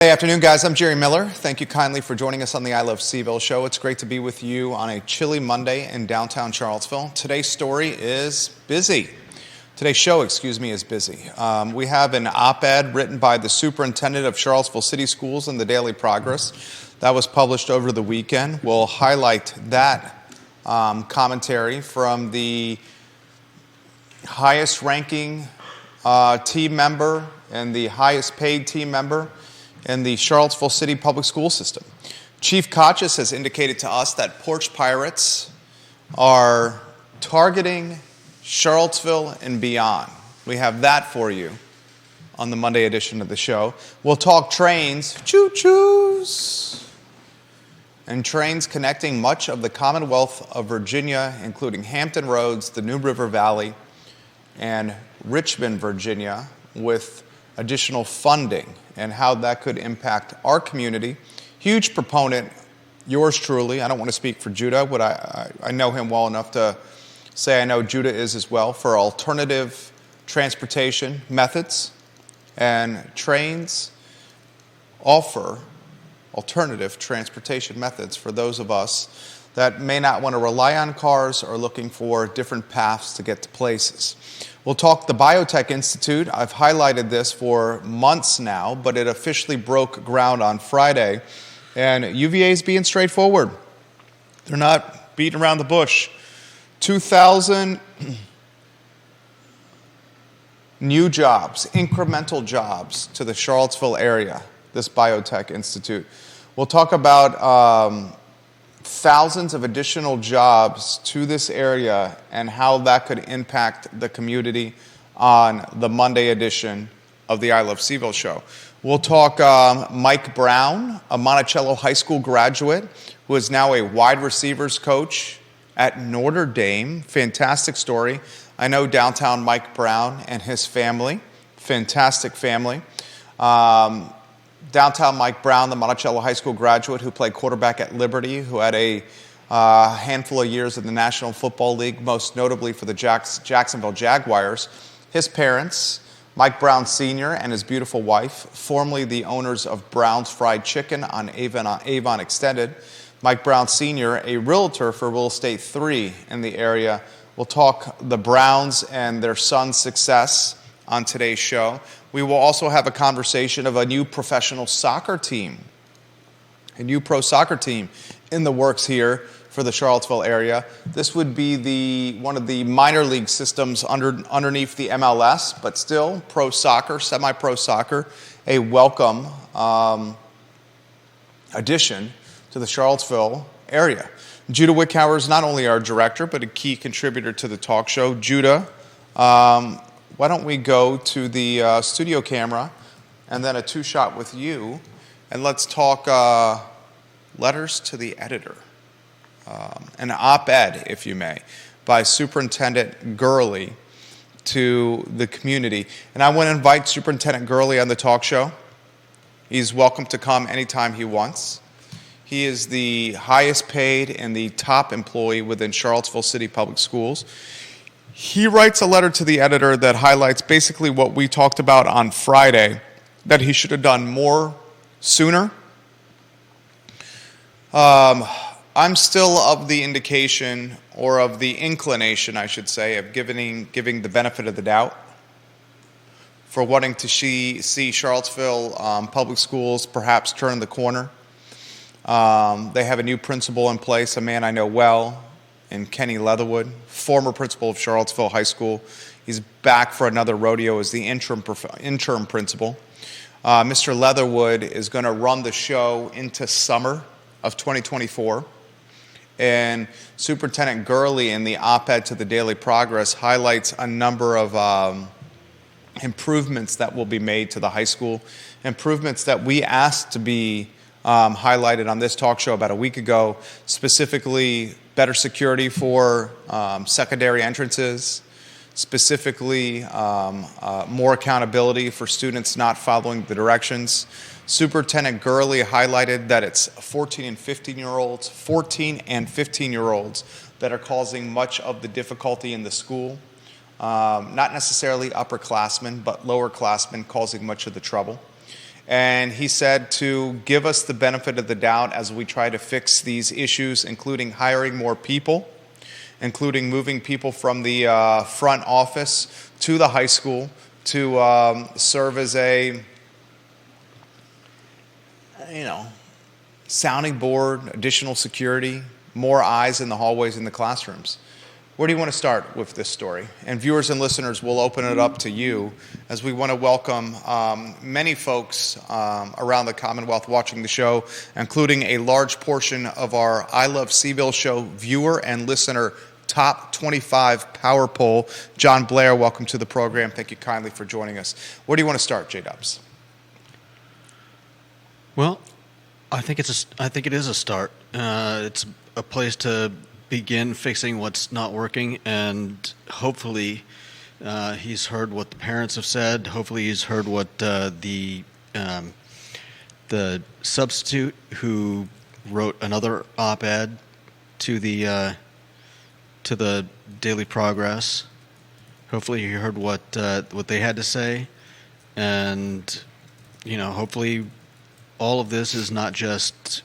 Good afternoon, guys. I'm Jerry Miller. Thank you kindly for joining us on the I Love CVille Show. It's great to be with you on a chilly Monday in downtown Charlottesville. Today's story is busy. Today's show, is busy. We have an op-ed written by the Superintendent of Charlottesville City Schools in the Daily Progress that was published over the weekend. We'll highlight that commentary from the highest-ranking team member and the highest-paid team member in the Charlottesville City Public School System. Chief Kochis has indicated to us that Porch pirates are targeting Charlottesville and beyond. We have that for you on the Monday edition of the show. We'll talk trains, choo-choos, and trains connecting much of the Commonwealth of Virginia, including Hampton Roads, the New River Valley, and Richmond, Virginia, with additional funding and how that could impact our community. Huge proponent, yours truly. I don't want to speak for Judah, but I know him well enough to say I know Judah is as well, for alternative transportation methods. And trains offer alternative transportation methods for those of us that may not want to rely on cars or looking for different paths to get to places. We'll talk the BioTech Institute. I've highlighted this for months now, but it officially broke ground on Friday. And UVA is being straightforward. They're not beating around the bush. 2,000 new jobs, incremental jobs to the Charlottesville area, this BioTech Institute. We'll talk about thousands of additional jobs to this area and how that could impact the community on the Monday edition of the I Love CVille Show. We'll talk Mike Brown, a Monticello High School graduate who is now a wide receivers coach at Notre Dame. Fantastic story. I know downtown Mike Brown and his family. Fantastic family. Downtown Mike Brown, the Monticello High School graduate who played quarterback at Liberty, who had a handful of years in the National Football League, most notably for the Jacksonville Jaguars. His parents, Mike Brown Sr. and his beautiful wife, formerly the owners of Brown's Fried Chicken on Avon Extended. Mike Brown Sr., a realtor for Real Estate 3 in the area. We'll talk the Browns and their son's success on today's show. We will also have a conversation of a new professional soccer team, a new pro soccer team in the works here for the Charlottesville area. This would be one of the minor league systems underneath the MLS, but still pro soccer, semi-pro soccer, a welcome addition to the Charlottesville area. Judah Wickhauer is not only our director, but a key contributor to the talk show. Judah, why don't we go to the studio camera and then a two-shot with you, and let's talk letters to the editor, an op-ed, if you may, by Superintendent Gurley to the community. And I want to invite Superintendent Gurley on the talk show. He's welcome to come anytime he wants. He is the highest paid and the top employee within Charlottesville City Public Schools. He writes a letter to the editor that highlights basically what we talked about on Friday, that he should have done more sooner. I'm still of the indication, or of the inclination, I should say, of giving the benefit of the doubt for wanting to see Charlottesville Public Schools perhaps turn the corner. They have a new principal in place, a man I know well, and Kenny Leatherwood, former principal of Charlottesville High School. He's back for another rodeo as the interim principal. Mr. Leatherwood is going to run the show into summer of 2024. And Superintendent Gurley, in the op-ed to the Daily Progress, highlights a number of improvements that will be made to the high school, improvements that we asked to be highlighted on this talk show about a week ago, specifically better security for secondary entrances, specifically more accountability for students not following the directions. Superintendent Gurley highlighted that it's 14 and 15-year-olds that are causing much of the difficulty in the school. Not necessarily upperclassmen, but lowerclassmen causing much of the trouble. And he said to give us the benefit of the doubt as we try to fix these issues, including hiring more people, including moving people from the front office to the high school to serve as a, sounding board, additional security, more eyes in the hallways in the classrooms. Where do you want to start with this story? And viewers and listeners, we'll open it up to you as we want to welcome many folks around the Commonwealth watching the show, including a large portion of our I Love CVille Show viewer and listener top 25 power poll. John Blair, welcome to the program. Thank you kindly for joining us. Where do you want to start, J-Dubs? Well, I think it is a start. It's a place to begin fixing what's not working, and hopefully he's heard what the parents have said. Hopefully he's heard what the substitute who wrote another op-ed to the Daily Progress. Hopefully he heard what they had to say, and hopefully all of this is not just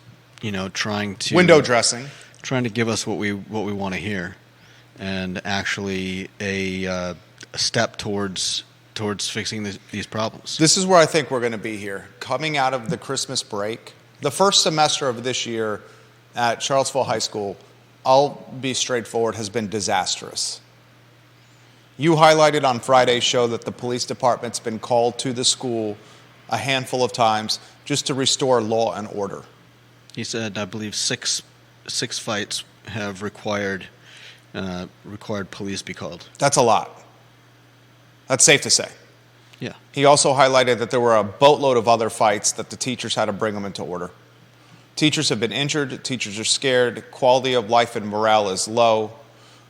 trying to window dressing. Trying to give us what we want to hear, and actually a step towards fixing these problems. This is where I think we're going to be here. Coming out of the Christmas break, the first semester of this year at Charlottesville High School, I'll be straightforward, has been disastrous. You highlighted on Friday's show that the police department's been called to the school a handful of times just to restore law and order. He said, I believe, six fights have required police be called. That's a lot. That's safe to say. Yeah. He also highlighted that there were a boatload of other fights that the teachers had to bring them into order. Teachers have been injured. Teachers are scared. Quality of life and morale is low.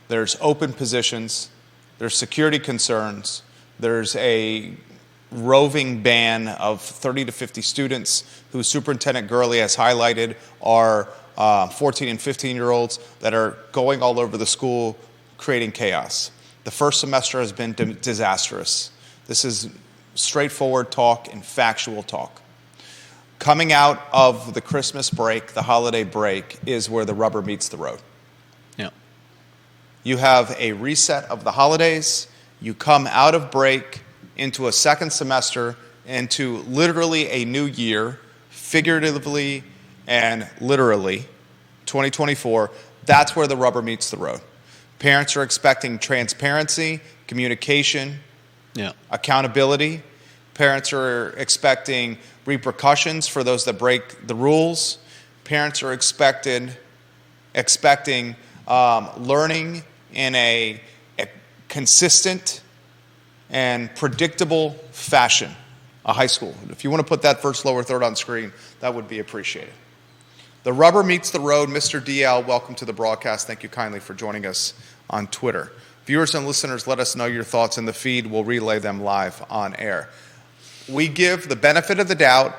There's open positions. There's security concerns. There's a roving ban of 30 to 50 students who Superintendent Gurley has highlighted are 14 and 15-year-olds that are going all over the school, creating chaos. The first semester has been disastrous. This is straightforward talk and factual talk. Coming out of the Christmas break, the holiday break, is where the rubber meets the road. Yeah. You have a reset of the holidays. You come out of break into a second semester, into literally a new year, figuratively and literally, 2024, that's where the rubber meets the road. Parents are expecting transparency, communication, accountability. Parents are expecting repercussions for those that break the rules. Parents are expecting learning in a consistent and predictable fashion. A high school. If you want to put that first, lower, third on screen, that would be appreciated. The rubber meets the road. Mr. DL, welcome to the broadcast. Thank you kindly for joining us on Twitter. Viewers and listeners, let us know your thoughts in the feed. We'll relay them live on air. We give the benefit of the doubt.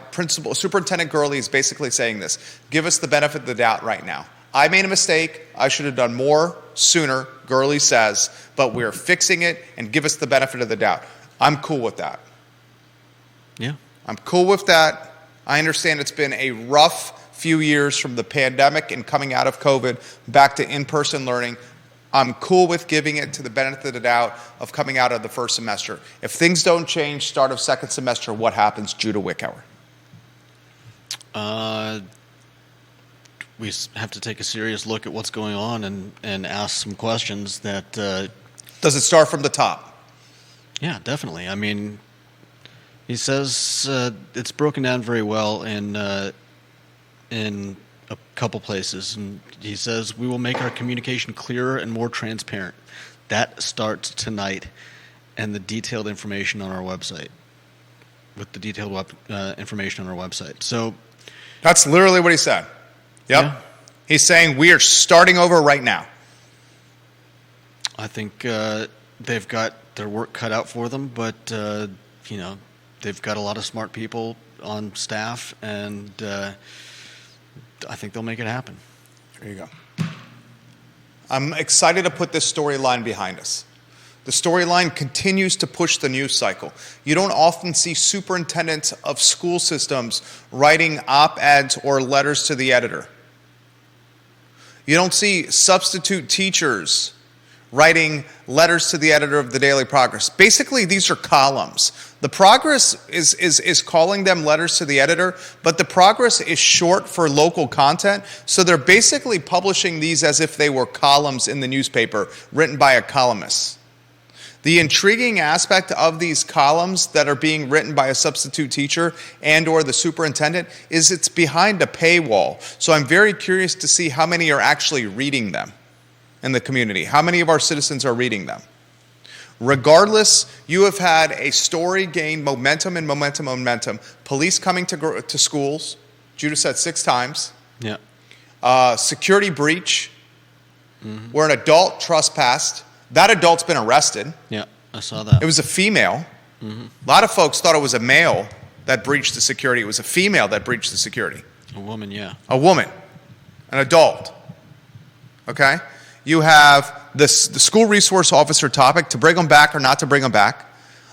Superintendent Gurley is basically saying this. Give us the benefit of the doubt right now. I made a mistake. I should have done more sooner, Gurley says, but we're fixing it and give us the benefit of the doubt. I'm cool with that. Yeah. I'm cool with that. I understand it's been a rough few years from the pandemic and coming out of COVID back to in-person learning. I'm cool with giving it to the benefit of the doubt of coming out of the first semester. If things don't change, start of second semester, what happens, Judah Wickhauer? We have to take a serious look at what's going on and ask some questions that... Does it start from the top? Yeah, definitely. I mean, he says it's broken down very well in a couple places. And he says, we will make our communication clearer and more transparent. That starts tonight, and the detailed information on our website. With the detailed information on our website. So that's literally what he said. Yep. Yeah. He's saying we are starting over right now. I think they've got their work cut out for them, but they've got a lot of smart people on staff, and I think they'll make it happen. There you go. I'm excited to put this storyline behind us. The storyline continues to push the news cycle. You don't often see superintendents of school systems writing op-eds or letters to the editor. You don't see substitute teachers writing letters to the editor of the Daily Progress. Basically, these are columns. The Progress is calling them letters to the editor, but the Progress is short for local content, so they're basically publishing these as if they were columns in the newspaper written by a columnist. The intriguing aspect of these columns that are being written by a substitute teacher and or the superintendent is it's behind a paywall. So I'm very curious to see how many are actually reading them in the community. How many of our citizens are reading them? Regardless, you have had a story gain momentum and momentum. Police coming to schools, Judah said 6 times. Yeah. Security breach, where an adult trespassed. That adult's been arrested. Yeah, I saw that. It was a female. A lot of folks thought it was a male that breached the security. It was a female that breached the security. A woman, yeah. A woman, an adult. Okay? You have the school resource officer topic, to bring them back or not to bring them back.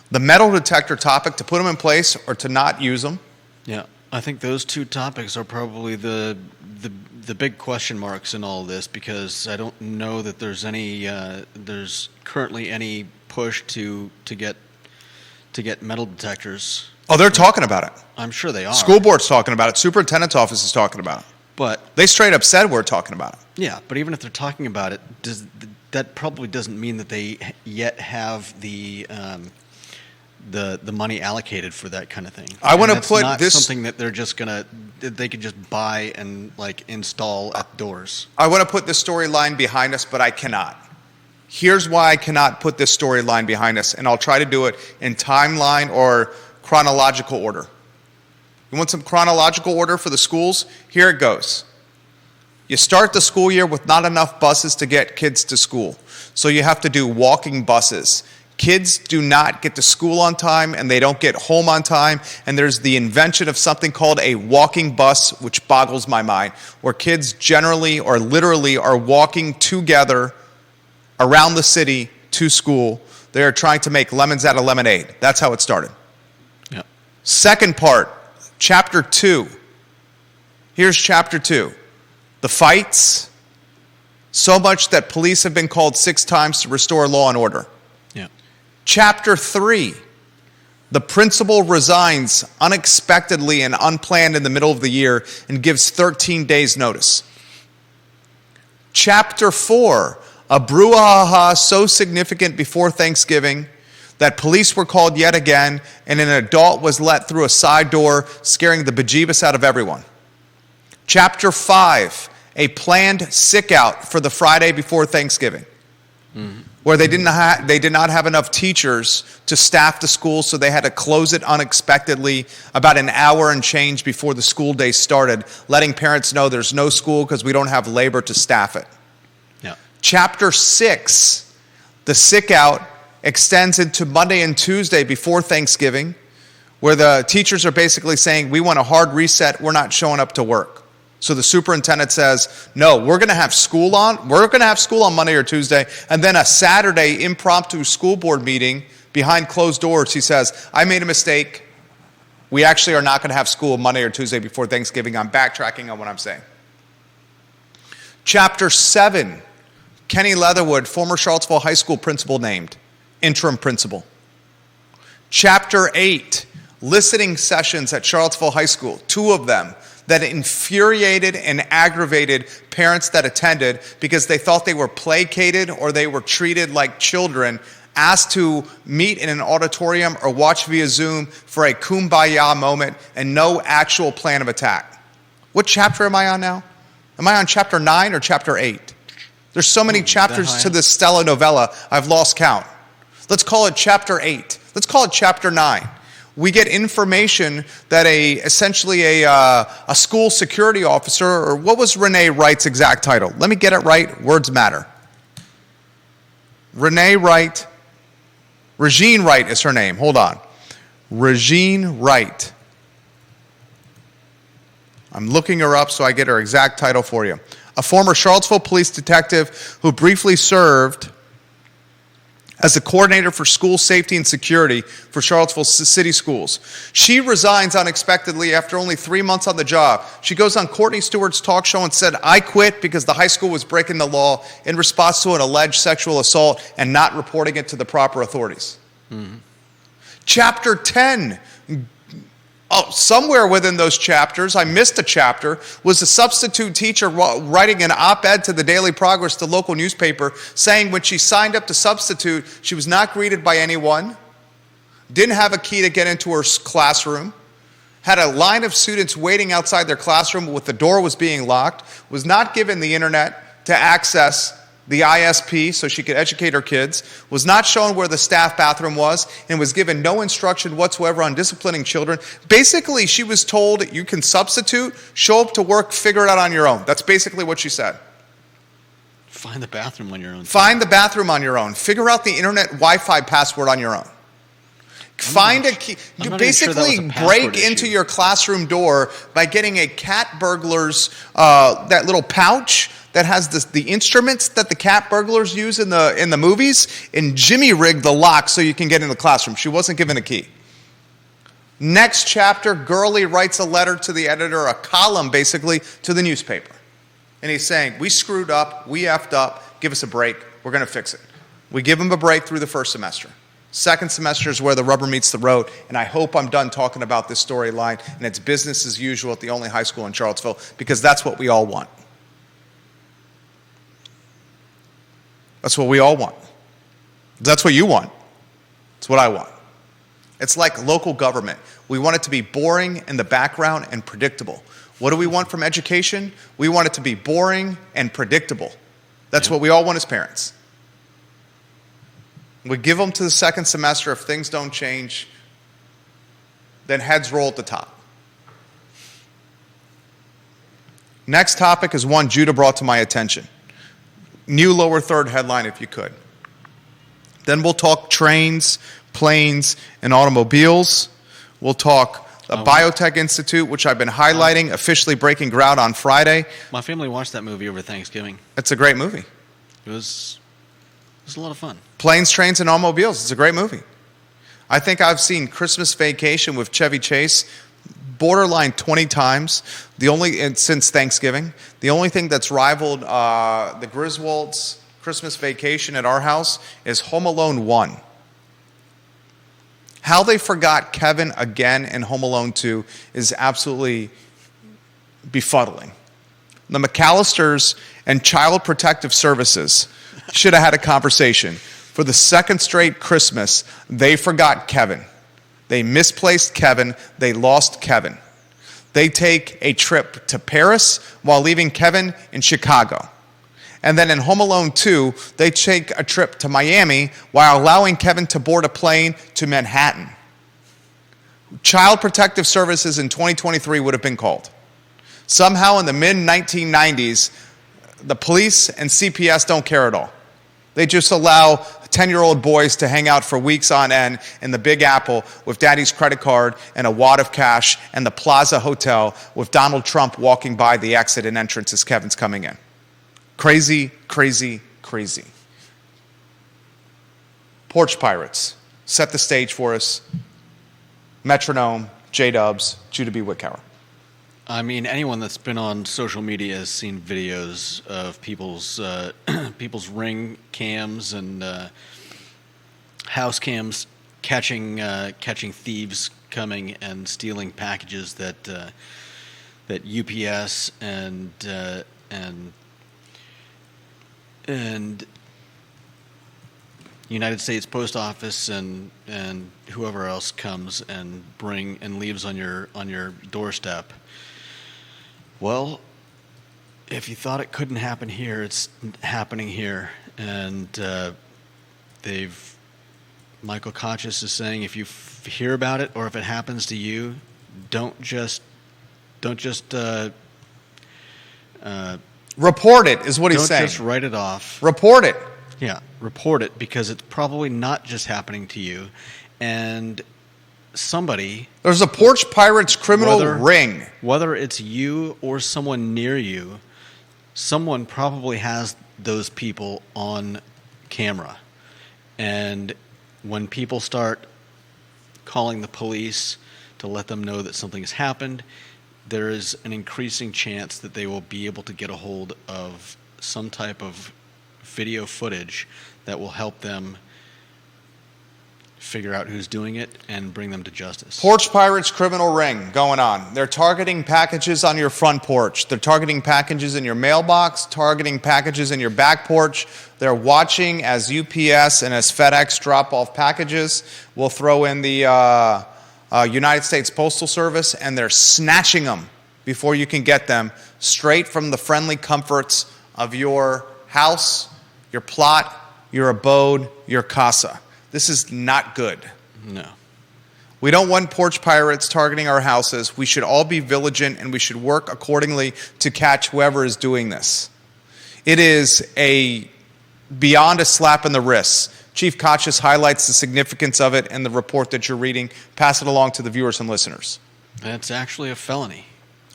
The metal detector topic, to put them in place or to not use them. Yeah, I think those 2 topics are probably the big question marks in all this, because I don't know that there's currently any push to get metal detectors. Oh, they're talking about it. I'm sure they are. School board's talking about it. Superintendent's office is talking about it. But they straight up said we're talking about it. Yeah, but even if they're talking about it, that probably doesn't mean that they yet have the money allocated for that kind of thing. I want to put not this something that they could just buy and install at doors. I want to put this storyline behind us, but I cannot. Here's why I cannot put this storyline behind us, and I'll try to do it in timeline or chronological order. You want some chronological order for the schools? Here it goes. You start the school year with not enough buses to get kids to school, so you have to do walking buses. Kids do not get to school on time, and they don't get home on time, and there's the invention of something called a walking bus, which boggles my mind, where kids generally or literally are walking together around the city to school. They are trying to make lemons out of lemonade. That's how it started. Yep. Second part, Chapter 2. Here's Chapter 2. The fights, so much that police have been called 6 times to restore law and order. Yeah. Chapter 3, the principal resigns unexpectedly and unplanned in the middle of the year and gives 13 days notice. Chapter 4, a brouhaha so significant before Thanksgiving that police were called yet again and an adult was let through a side door, scaring the bejeebus out of everyone. Chapter 5, a planned sick out for the Friday before Thanksgiving. Where they did not have enough teachers to staff the school, so they had to close it unexpectedly about an hour and change before the school day started, letting parents know there's no school because we don't have labor to staff it. Yeah. Chapter 6, the sick out extends into Monday and Tuesday before Thanksgiving, where the teachers are basically saying, we want a hard reset, we're not showing up to work. So the superintendent says, no, we're going to have school on Monday or Tuesday, and then a Saturday impromptu school board meeting behind closed doors. He says, I made a mistake. We actually are not going to have school Monday or Tuesday before Thanksgiving. I'm backtracking on what I'm saying. Chapter 7, Kenny Leatherwood, former Charlottesville High School principal named, interim principal. Chapter 8, listening sessions at Charlottesville High School, 2 of them, that infuriated and aggravated parents that attended because they thought they were placated or they were treated like children, asked to meet in an auditorium or watch via Zoom for a kumbaya moment and no actual plan of attack. What chapter am I on now? Am I on chapter 9 or chapter 8? There's so many chapters to this Stella novella, I've lost count. Let's call it chapter 8. Let's call it chapter 9. We get information that essentially a school security officer, or what was Renee Wright's exact title? Let me get it right. Words matter. Renee Wright. Regine Wright is her name. Hold on. Regine Wright. I'm looking her up so I get her exact title for you. A former Charlottesville police detective who briefly served as the coordinator for school safety and security for Charlottesville City Schools. She resigns unexpectedly after only 3 months on the job. She goes on Courtney Stewart's talk show and said, "I quit because the high school was breaking the law in response to an alleged sexual assault and not reporting it to the proper authorities." Mm-hmm. Chapter 10. Oh, somewhere within those chapters, I missed a chapter, was a substitute teacher writing an op-ed to the Daily Progress, the local newspaper, saying when she signed up to substitute, she was not greeted by anyone, didn't have a key to get into her classroom, had a line of students waiting outside their classroom with the door was being locked, was not given the internet to access the ISP so she could educate her kids, was not shown where the staff bathroom was, and was given no instruction whatsoever on disciplining children. Basically, she was told, you can substitute, show up to work, figure it out on your own. That's basically what she said. Find the bathroom on your own. Find the bathroom on your own. Figure out the internet Wi-Fi password on your own. Find a key. You basically break into your classroom door by getting a cat burglar's, that little pouch that has the instruments that the cat burglars use in the movies, and Jimmy rigged the lock so you can get in the classroom. She wasn't given a key. Next chapter, Gurley writes a letter to the editor, a column basically, to the newspaper. And he's saying, we screwed up, we effed up, give us a break, we're going to fix it. We give him a break through the first semester. Second semester is where the rubber meets the road, and I hope I'm done talking about this storyline, and it's business as usual at the only high school in Charlottesville, because that's what we all want. That's what we all want. That's what you want. It's what I want. It's like local government. We want it to be boring in the background and predictable. What do we want from education? We want it to be boring and predictable. That's what we all want as parents. We give them to the second semester. If things don't change, then heads roll at the top. Next topic is one Judah brought to my attention. New lower third headline, if you could. Then we'll talk trains, planes, and automobiles. We'll talk the BioTech Institute, which I've been highlighting, officially breaking ground on Friday. My family watched that movie over Thanksgiving. It's a great movie. It was a lot of fun. Planes, Trains, and Automobiles. It's a great movie. I think I've seen Christmas Vacation with Chevy Chase borderline 20 times, since Thanksgiving. The only thing that's rivaled the Griswolds' Christmas Vacation at our house is Home Alone 1. How they forgot Kevin again in Home Alone 2 is absolutely befuddling. The McAllisters and Child Protective Services should have had a conversation. For the second straight Christmas, they forgot Kevin. They misplaced Kevin. They lost Kevin. They take a trip to Paris while leaving Kevin in Chicago. And then in Home Alone 2, they take a trip to Miami while allowing Kevin to board a plane to Manhattan. Child Protective Services in 2023 would have been called. Somehow in the mid-1990s, the police and CPS don't care at all. They just allow 10-year-old boys to hang out for weeks on end in the Big Apple with daddy's credit card and a wad of cash and the Plaza Hotel with Donald Trump walking by the exit and entrance as Kevin's coming in. Crazy, crazy, crazy. Porch Pirates. Set the stage for us. Metronome, J-Dubs, Judah B. Wickower. I mean, anyone that's been on social media has seen videos of people's Ring cams and house cams catching thieves coming and stealing packages that UPS and United States Post Office and whoever else comes and leaves on your doorstep. Well, if you thought it couldn't happen here, it's happening here. And Michael Kochis is saying, if you hear about it or if it happens to you, don't just report it is what he's saying. Don't just write it off. Report it. Yeah, report it, because it's probably not just happening to you. And somebody... There's a Porch Pirates criminal ring. Whether it's you or someone near you, someone probably has those people on camera. And when people start calling the police to let them know that something has happened, there is an increasing chance that they will be able to get a hold of some type of video footage that will help them figure out who's doing it and bring them to justice. Porch Pirates criminal ring going on. They're targeting packages on your front porch. They're targeting packages in your mailbox, targeting packages in your back porch. They're watching as UPS and as FedEx drop off packages. We'll throw in the United States Postal Service, and they're snatching them before you can get them straight from the friendly comforts of your house, your plot, your abode, your casa. This is not good. No. We don't want porch pirates targeting our houses. We should all be vigilant, and we should work accordingly to catch whoever is doing this. It is beyond a slap in the wrist. Chief Kotchis highlights the significance of it in the report that you're reading. Pass it along to the viewers and listeners. It's actually a felony.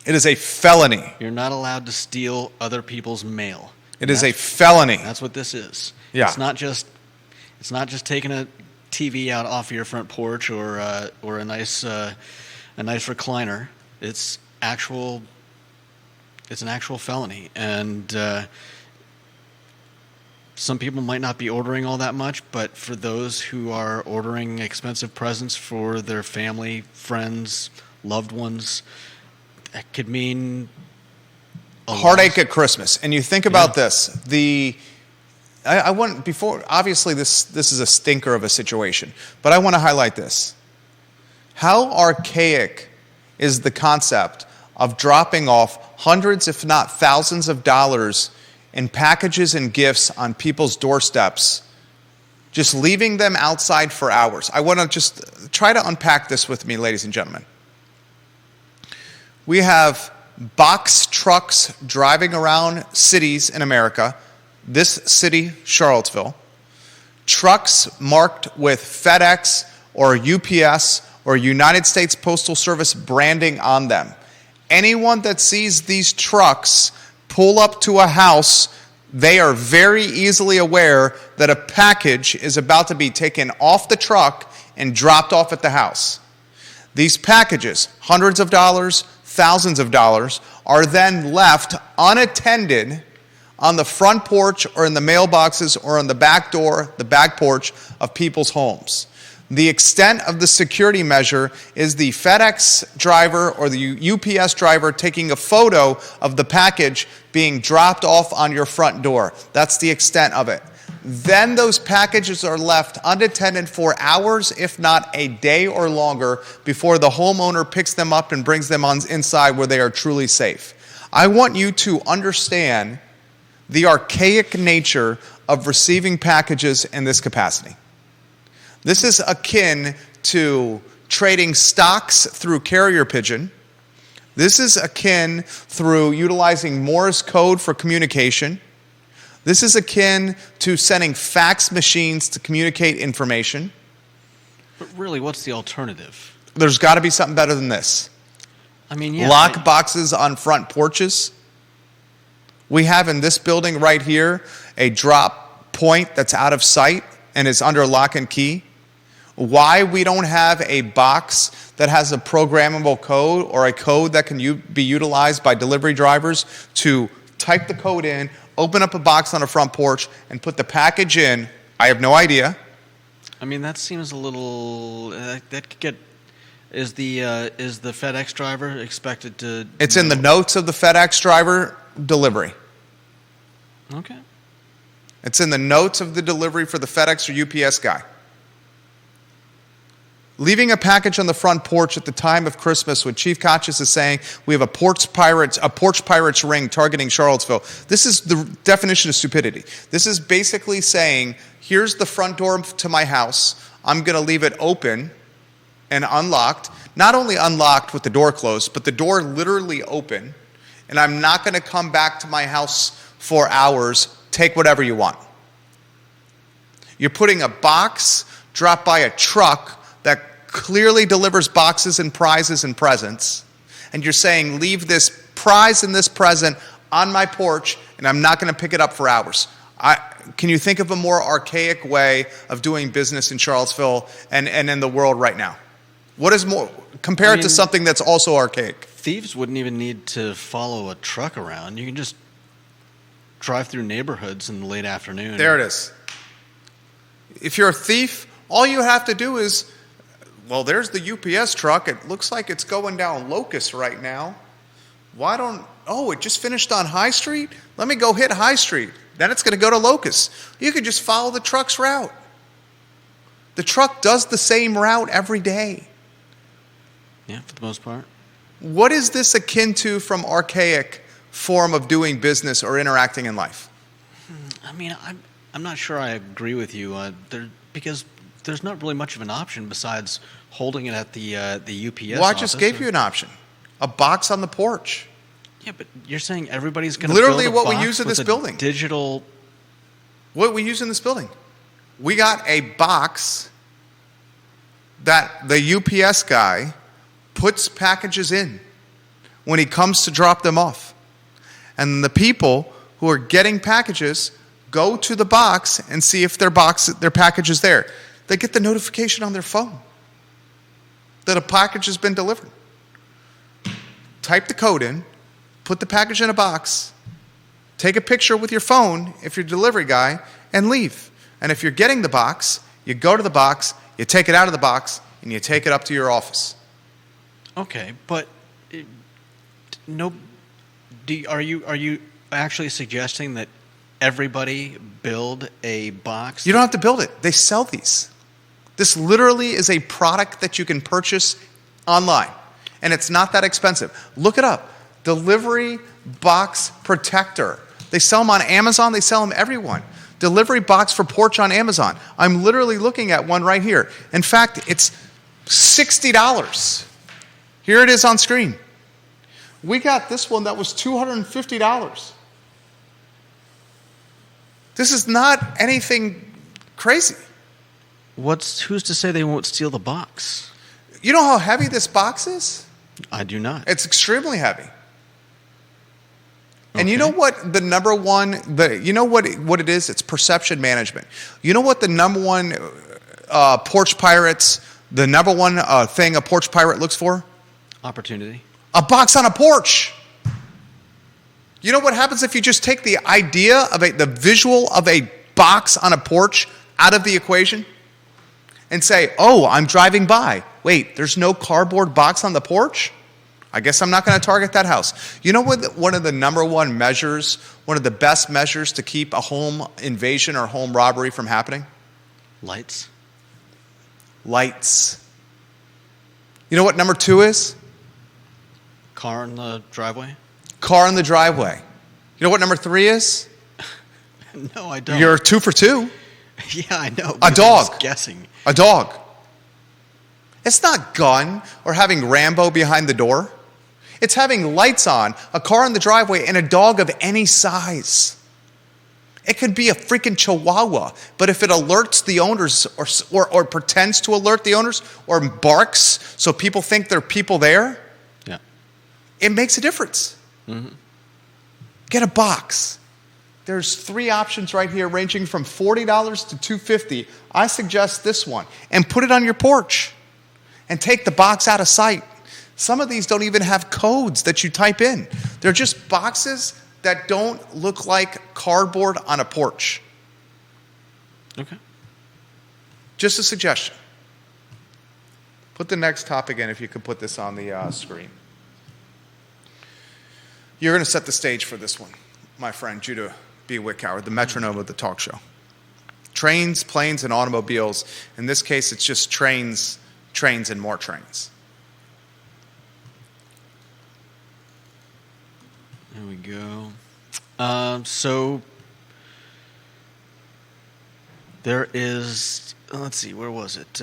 It is a felony. You're not allowed to steal other people's mail. It is a felony. That's what this is. Yeah. It's not just taking a TV out off of your front porch or a nice recliner. It's an actual felony, and some people might not be ordering all that much, but for those who are ordering expensive presents for their family, friends, loved ones, that could mean a heartache at Christmas. And you think about this. I want, before, obviously this is a stinker of a situation, but I want to highlight this. How archaic is the concept of dropping off hundreds, if not thousands of dollars in packages and gifts on people's doorsteps, just leaving them outside for hours? I want to just try to unpack this with me, ladies and gentlemen. We have box trucks driving around cities in America. This city, Charlottesville, trucks marked with FedEx or UPS or United States Postal Service branding on them. Anyone that sees these trucks pull up to a house, they are very easily aware that a package is about to be taken off the truck and dropped off at the house. These packages, hundreds of dollars, thousands of dollars, are then left unattended on the front porch or in the mailboxes or on the back door, the back porch of people's homes. The extent of the security measure is the FedEx driver or the UPS driver taking a photo of the package being dropped off on your front door. That's the extent of it. Then those packages are left unattended for hours, if not a day or longer, before the homeowner picks them up and brings them on inside where they are truly safe. I want you to understand the archaic nature of receiving packages in this capacity. This is akin to trading stocks through carrier pigeon. This is akin through utilizing Morse code for communication. This is akin to sending fax machines to communicate information. But really, what's the alternative? There's got to be something better than this. I mean, yeah. Lock boxes on front porches. We have in this building right here a drop point that's out of sight and is under lock and key. Why we don't have a box that has a programmable code or a code that can be utilized by delivery drivers to type the code in, open up a box on a front porch, and put the package in, I have no idea. I mean, that seems a little. That could get. Is the FedEx driver expected to? It's in the notes of the FedEx driver delivery. Okay. It's in the notes of the delivery for the FedEx or UPS guy. Leaving a package on the front porch at the time of Christmas when Chief Kotchis is saying we have a porch pirates ring targeting Charlottesville. This is the definition of stupidity. This is basically saying, here's the front door to my house. I'm going to leave it open and unlocked. Not only unlocked with the door closed, but the door literally open. And I'm not going to come back to my house for hours. Take whatever you want. You're putting a box dropped by a truck that clearly delivers boxes and prizes and presents, and you're saying, leave this prize and this present on my porch, and I'm not going to pick it up for hours. can you think of a more archaic way of doing business in Charlottesville and in the world right now? What is more, compare it to something that's also archaic? Thieves wouldn't even need to follow a truck around. You can just drive through neighborhoods in the late afternoon. There it is. If you're a thief, all you have to do is, well, there's the UPS truck. It looks like it's going down Locust right now. It just finished on High Street? Let me go hit High Street. Then it's going to go to Locust. You can just follow the truck's route. The truck does the same route every day. Yeah, for the most part. What is this akin to from archaic form of doing business or interacting in life? I mean, I'm not sure I agree with you because there's not really much of an option besides holding it at the UPS. Well, I just gave you an option. A box on the porch. Yeah, but you're saying everybody's going to literally build a what box we use in this with a building. Digital. What we use in this building. We got a box that the UPS guy puts packages in when he comes to drop them off. And the people who are getting packages go to the box and see if their package is there. They get the notification on their phone that a package has been delivered. Type the code in, put the package in a box, take a picture with your phone if you're a delivery guy, and leave. And if you're getting the box, you go to the box, you take it out of the box, and you take it up to your office. Okay, but are you actually suggesting that everybody build a box? You don't have to build it. They sell these. This literally is a product that you can purchase online, and it's not that expensive. Look it up. Delivery Box Protector. They sell them on Amazon. They sell them everywhere. Delivery box for Porch on Amazon. I'm literally looking at one right here. In fact, it's $60. Here it is on screen. We got this one that was $250. This is not anything crazy. Who's to say they won't steal the box? You know how heavy this box is? I do not. It's extremely heavy. And Okay. you know what the number one, you know what it is? It's perception management. You know what the number one porch pirates, the number one thing a porch pirate looks for? Opportunity. A box on a porch. You know what happens if you just take the idea of the visual of a box on a porch out of the equation and say, oh, I'm driving by. Wait, there's no cardboard box on the porch? I guess I'm not going to target that house. You know what one of the number one measures, one of the best measures to keep a home invasion or home robbery from happening? Lights. Lights. You know what number 2 is? Car in the driveway. Car in the driveway. You know what number 3 is? No, I don't. You're 2 for 2. Yeah, I know. A dog. I was guessing. A dog. It's not gun or having Rambo behind the door. It's having lights on, a car in the driveway, and a dog of any size. It could be a freaking chihuahua, but if it alerts the owners or pretends to alert the owners or barks so people think there are people there, Yeah. it makes a difference. Mm-hmm. Get a box. There's 3 options right here ranging from $40 to $250. I suggest this one. And put it on your porch. And take the box out of sight. Some of these don't even have codes that you type in. They're just boxes that don't look like cardboard on a porch. Okay. Just a suggestion. Put the next topic in if you could put this on the screen. You're going to set the stage for this one, my friend Judah B. Wickower, the metronome of the talk show. Trains, planes, and automobiles. In this case, it's just trains, and more trains. There we go. So there is, let's see, where was it?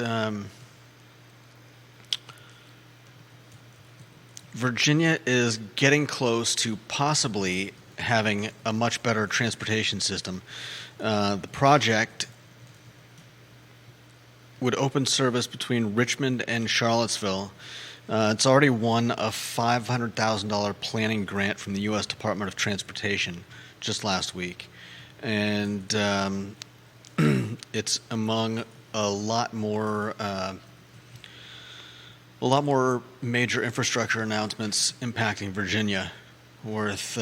Virginia is getting close to possibly having a much better transportation system. The project would open service between Richmond and Charlottesville. It's already won a $500,000 planning grant from the U.S. Department of Transportation just last week. and it's among a lot more major infrastructure announcements impacting Virginia, worth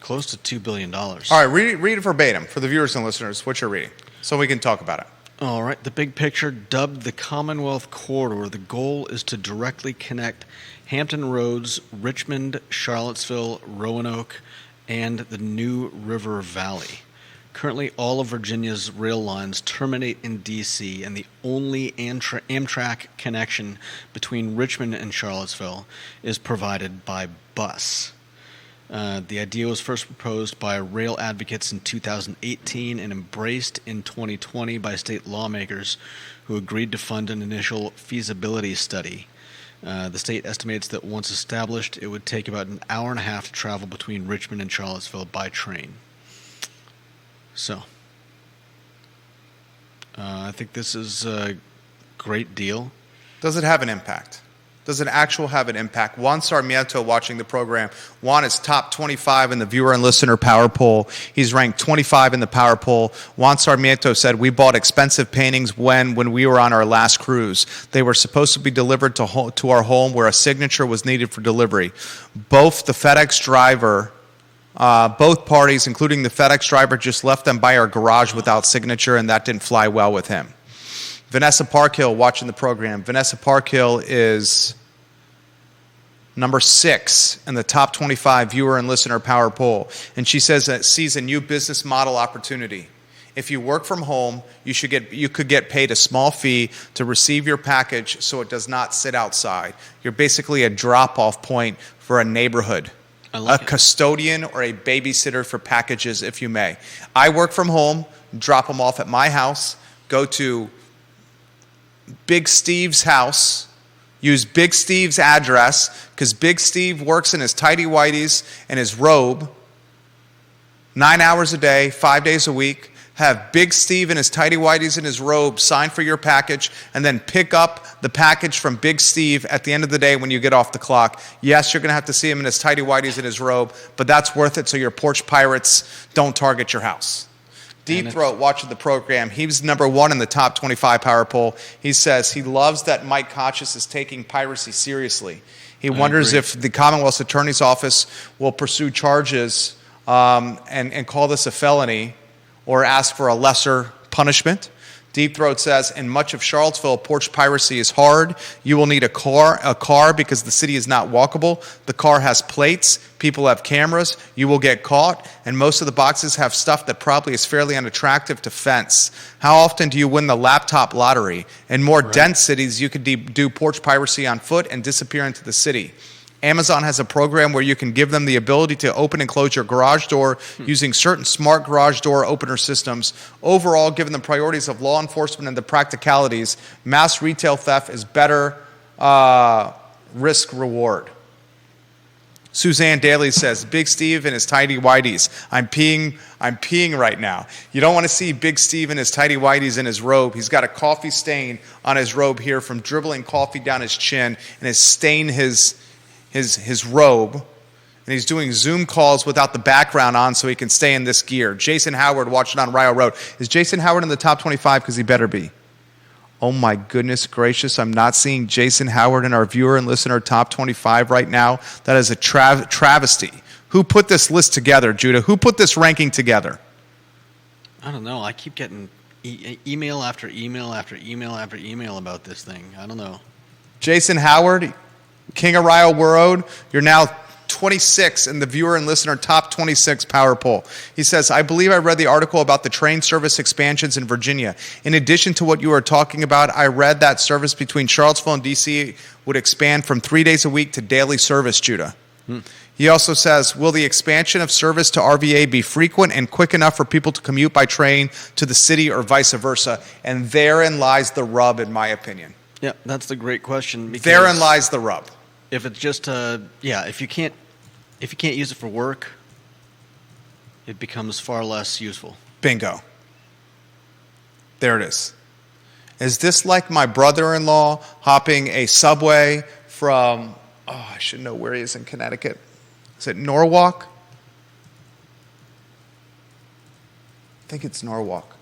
close to $2 billion. All right, read it verbatim for the viewers and listeners, what you're reading, so we can talk about it. All right. The big picture, dubbed the Commonwealth Corridor, the goal is to directly connect Hampton Roads, Richmond, Charlottesville, Roanoke, and the New River Valley. Currently, all of Virginia's rail lines terminate in D.C., and the only Amtrak connection between Richmond and Charlottesville is provided by bus. The idea was first proposed by rail advocates in 2018 and embraced in 2020 by state lawmakers who agreed to fund an initial feasibility study. The state estimates that once established, it would take about an hour and a half to travel between Richmond and Charlottesville by train. So, I think this is a great deal. Does it have an impact? Does it actually have an impact? Juan Sarmiento, watching the program, Juan is top 25 in the viewer and listener power poll. He's ranked 25 in the power poll. Juan Sarmiento said, we bought expensive paintings when we were on our last cruise. They were supposed to be delivered to our home where a signature was needed for delivery. Both the FedEx driver, both parties, including the FedEx driver, just left them by our garage without signature, and that didn't fly well with him. Vanessa Parkhill, watching the program. Vanessa Parkhill is number 6 in the top 25 viewer and listener power poll. And she says that sees a new business model opportunity. If you work from home, you could get paid a small fee to receive your package so it does not sit outside. You're basically a drop-off point for a neighborhood. A custodian or a babysitter for packages, if you may. I work from home, drop them off at my house, go to Big Steve's house, use Big Steve's address, because Big Steve works in his tighty-whities and his robe 9 hours a day, 5 days a week. Have Big Steve in his tighty-whities and his robe sign for your package, and then pick up the package from Big Steve at the end of the day when you get off the clock. Yes, you're going to have to see him in his tighty-whities and his robe, but that's worth it so your porch pirates don't target your house. Deep Throat, watching the program, he's number 1 in the top 25 power poll. He says he loves that Mike Kochis is taking piracy seriously. He wonders if the Commonwealth's Attorney's Office will pursue charges and call this a felony or ask for a lesser punishment. Deep Throat says, in much of Charlottesville, porch piracy is hard. You will need a car because the city is not walkable. The car has plates. People have cameras. You will get caught. And most of the boxes have stuff that probably is fairly unattractive to fence. How often do you win the laptop lottery? In more dense cities, you could do porch piracy on foot and disappear into the city. Amazon has a program where you can give them the ability to open and close your garage door using certain smart garage door opener systems. Overall, given the priorities of law enforcement and the practicalities, mass retail theft is better risk reward. Suzanne Daly says, Big Steve and his tighty-whities. I'm peeing right now. You don't want to see Big Steve and his tighty-whities in his robe. He's got a coffee stain on his robe here from dribbling coffee down his chin, and has stained his robe, and he's doing Zoom calls without the background on so he can stay in this gear. Jason Howard, watching on Rio Road. Is Jason Howard in the top 25? Because he better be. Oh my goodness gracious, I'm not seeing Jason Howard in our viewer and listener top 25 right now. That is a travesty. Who put this list together, Judah? Who put this ranking together? I don't know. I keep getting email after email after email after email about this thing. I don't know. Jason Howard, King of Rio Road, you're now 26 in the viewer and listener top 26 power poll. He says, I believe I read the article about the train service expansions in Virginia. In addition to what you are talking about, I read that service between Charlottesville and D.C. would expand from 3 days a week to daily service, Judah. He also says, will the expansion of service to RVA be frequent and quick enough for people to commute by train to the city or vice versa? And therein lies the rub, in my opinion. Yeah, that's the great question. Therein lies the rub. If it's just if you can't use it for work, it becomes far less useful. Bingo. There it is. Is this like my brother-in-law hopping a subway from, I should know where he is in Connecticut. Is it Norwalk? I think it's Norwalk.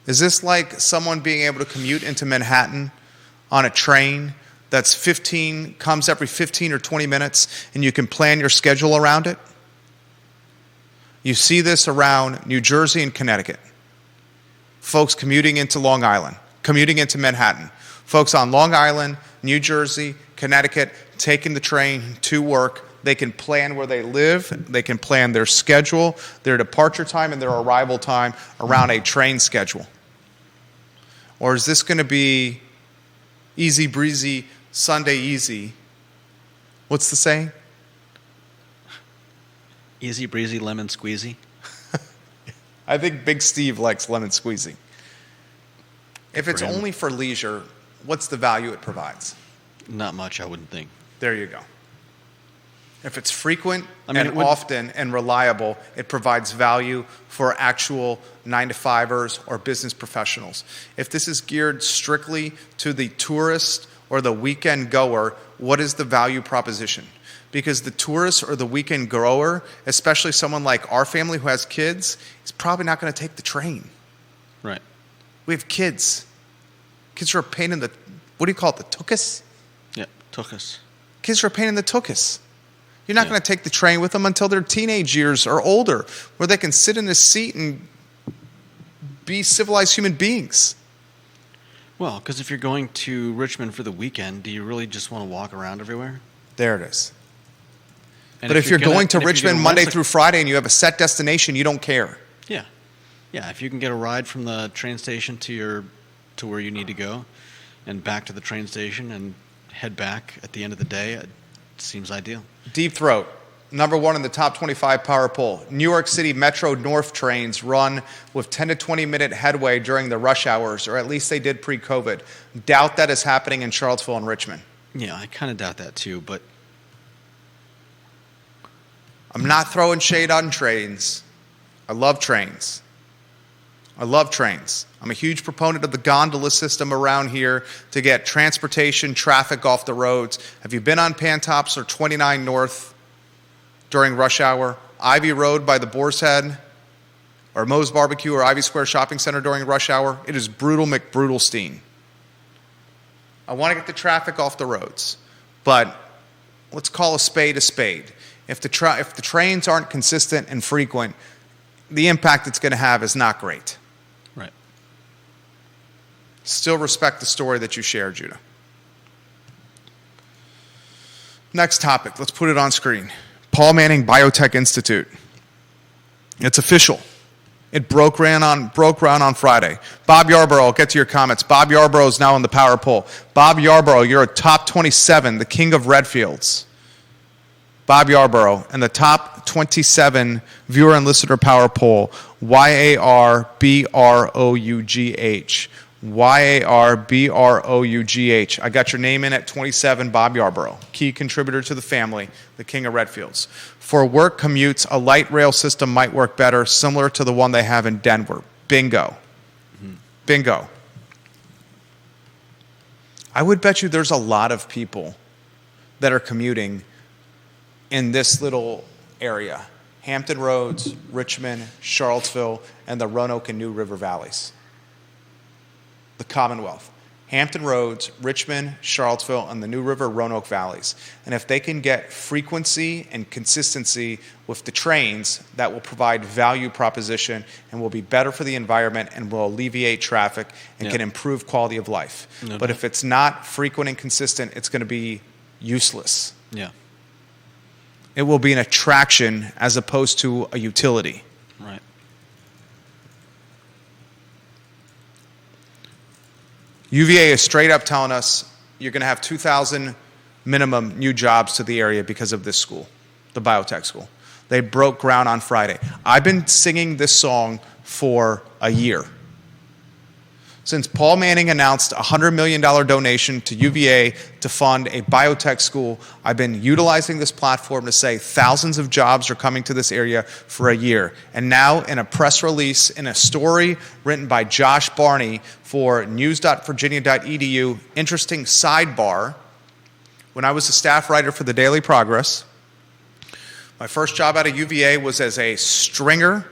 Is this like someone being able to commute into Manhattan on a train that's comes every 15 or 20 minutes, and you can plan your schedule around it? You see this around New Jersey and Connecticut. Folks commuting into Long Island, commuting into Manhattan. Folks on Long Island, New Jersey, Connecticut, taking the train to work. They can plan where they live. They can plan their schedule, their departure time, and their arrival time around a train schedule. Or is this going to be easy breezy, Sunday easy? What's the saying? Easy breezy, lemon squeezy. I think Big Steve likes lemon squeezy. If it's only for leisure, what's the value it provides? Not much, I wouldn't think. There you go. If it's frequent and often and reliable, it provides value for actual 9-to-5ers or business professionals. If this is geared strictly to the tourist or the weekend goer, what is the value proposition? Because the tourist or the weekend goer, especially someone like our family who has kids, is probably not going to take the train. Right. We have kids. Kids are a pain in the, what do you call it, the tuchus? Yeah, tuchus. Kids are a pain in the tuchus. You're not going to take the train with them until their teenage years or older, where they can sit in a seat and be civilized human beings. Well, because if you're going to Richmond for the weekend, do you really just want to walk around everywhere? There it is. And but if you're going to Richmond Monday through Friday and you have a set destination, you don't care. Yeah. Yeah, if you can get a ride from the train station to where you need to go and back to the train station and head back at the end of the day, it seems ideal. Deep Throat, number 1 in the top 25 power poll. New York City Metro North trains run with 10 to 20 minute headway during the rush hours, or at least they did pre-COVID. Doubt that is happening in Charlottesville and Richmond. Yeah, I kind of doubt that too, but I'm not throwing shade on trains. I love trains. I love trains. I'm a huge proponent of the gondola system around here to get transportation, traffic off the roads. Have you been on Pantops or 29 North during rush hour? Ivy Road by the Boar's Head or Moe's Barbecue or Ivy Square Shopping Center during rush hour? It is brutal McBrutalstein. I want to get the traffic off the roads, but let's call a spade a spade. If the trains aren't consistent and frequent, the impact it's going to have is not great. Right. Still respect the story that you shared, Judah. Next topic. Let's put it on screen. Paul Manning BioTech Institute. It's official. It broke ground on Friday. Bob Yarborough, I'll get to your comments. Bob Yarborough is now in the power poll. Bob Yarborough, you're a top 27, the king of Redfields. Bob Yarborough, and the top 27 viewer and listener power poll, YARBROUGH. YARBROUGH. I got your name in at 27, Bob Yarborough, key contributor to the family, the king of Redfields. For work commutes, a light rail system might work better, similar to the one they have in Denver. Bingo. Mm-hmm. Bingo. I would bet you there's a lot of people that are commuting in this little area. Hampton Roads, Richmond, Charlottesville, and the Roanoke and New River Valleys. The Commonwealth. Hampton Roads, Richmond, Charlottesville, and the New River, Roanoke Valleys. And if they can get frequency and consistency with the trains, that will provide value proposition and will be better for the environment and will alleviate traffic and can improve quality of life. But if it's not frequent and consistent, it's going to be useless. Yeah. It will be an attraction as opposed to a utility. Right. UVA is straight up telling us you're going to have 2,000 minimum new jobs to the area because of this school, the BioTech school. They broke ground on Friday. I've been singing this song for a year. Since Paul Manning announced a $100 million donation to UVA to fund a biotech school, I've been utilizing this platform to say thousands of jobs are coming to this area for a year. And now in a press release, in a story written by Josh Barney for news.virginia.edu, interesting sidebar, when I was a staff writer for the Daily Progress, my first job out of UVA was as a stringer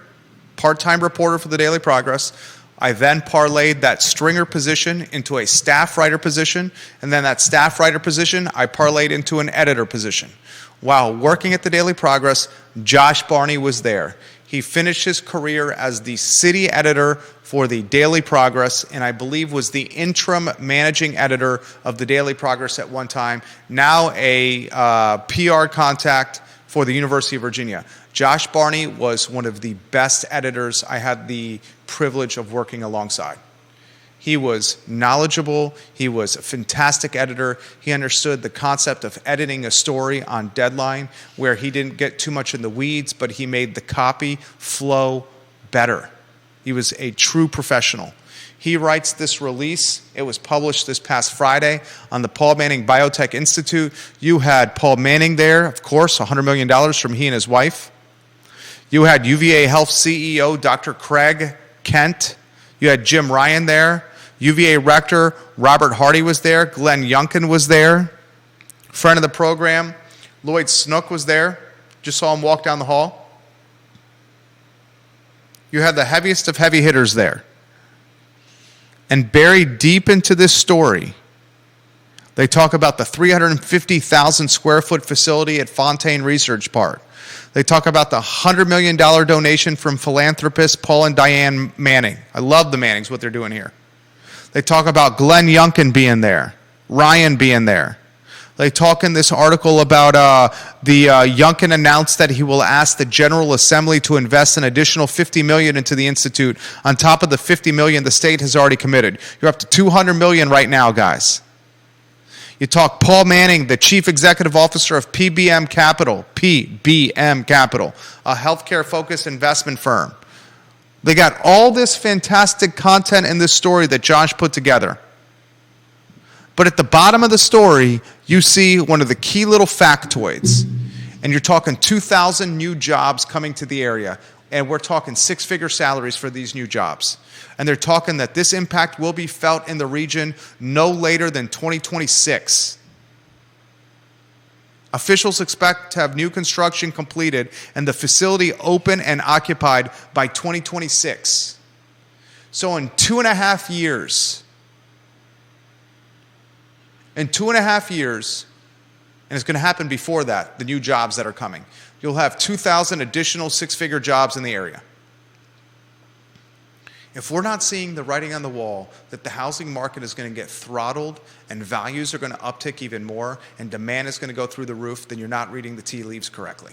part-time reporter for the Daily Progress. I then parlayed that stringer position into a staff writer position, and then that staff writer position I parlayed into an editor position. While working at the Daily Progress, Josh Barney was there. He finished his career as the city editor for the Daily Progress, and I believe was the interim managing editor of the Daily Progress at one time, now a PR contact for the University of Virginia. Josh Barney was one of the best editors I had the privilege of working alongside. He was knowledgeable. He was a fantastic editor. He understood the concept of editing a story on deadline, where he didn't get too much in the weeds, but he made the copy flow better. He was a true professional. He writes this release. It was published this past Friday on the Paul Manning BioTech Institute. You had Paul Manning there, of course, $100 million from he and his wife. You had UVA Health CEO Dr. Craig Kent. You had Jim Ryan there. UVA Rector Robert Hardy was there. Glenn Youngkin was there. Friend of the program, Lloyd Snook was there. Just saw him walk down the hall. You had the heaviest of heavy hitters there. And buried deep into this story, they talk about the 350,000 square foot facility at Fontaine Research Park. They talk about the $100 million donation from philanthropists Paul and Diane Manning. I love the Mannings, what they're doing here. They talk about Glenn Youngkin being there, Ryan being there. They talk in this article about Youngkin announced that he will ask the General Assembly to invest an additional $50 million into the Institute on top of the $50 million the state has already committed. You're up to $200 million right now, guys. You talk Paul Manning, the Chief Executive Officer of PBM Capital, a healthcare-focused investment firm. They got all this fantastic content in this story that Josh put together. But at the bottom of the story, you see one of the key little factoids. And you're talking 2,000 new jobs coming to the area. And we're talking six-figure salaries for these new jobs. And they're talking that this impact will be felt in the region no later than 2026. Officials expect to have new construction completed and the facility open and occupied by 2026. So in 2.5 years, and it's going to happen before that, the new jobs that are coming, you'll have 2,000 additional six-figure jobs in the area. If we're not seeing the writing on the wall that the housing market is going to get throttled and values are going to uptick even more and demand is going to go through the roof, then you're not reading the tea leaves correctly.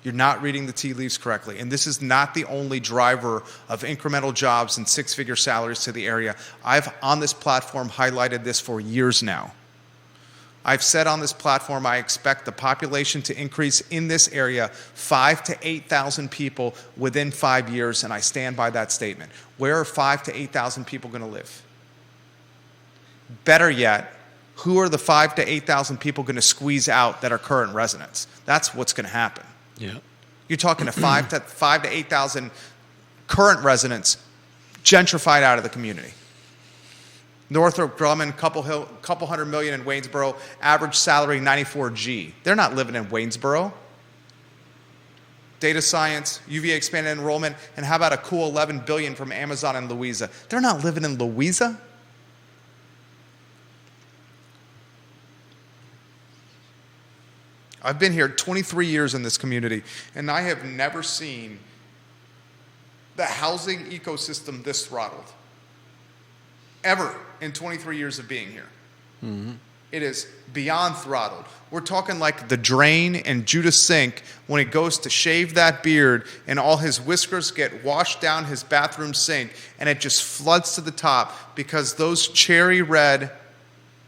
You're not reading the tea leaves correctly. And this is not the only driver of incremental jobs and six-figure salaries to the area. I've, on this platform, highlighted this for years now. I've said on this platform I expect the population to increase in this area 5,000 to 8,000 people within 5 years, and I stand by that statement. Where are 5,000 to 8,000 people going to live? Better yet, who are the 5,000 to 8,000 people going to squeeze out that are current residents? That's what's going to happen. Yeah. You're talking to 5,000 to 8,000 current residents gentrified out of the community. Northrop Grumman, couple $100 million in Waynesboro, average salary $94G. They're not living in Waynesboro. Data science, UVA expanded enrollment, and how about a cool $11 billion from Amazon and Louisa? They're not living in Louisa. I've been here 23 years in this community, and I have never seen the housing ecosystem this throttled. Ever in 23 years of being here. Mm-hmm. It is beyond throttled. We're talking like the drain in Judas Sink when he goes to shave that beard and all his whiskers get washed down his bathroom sink and it just floods to the top because those cherry red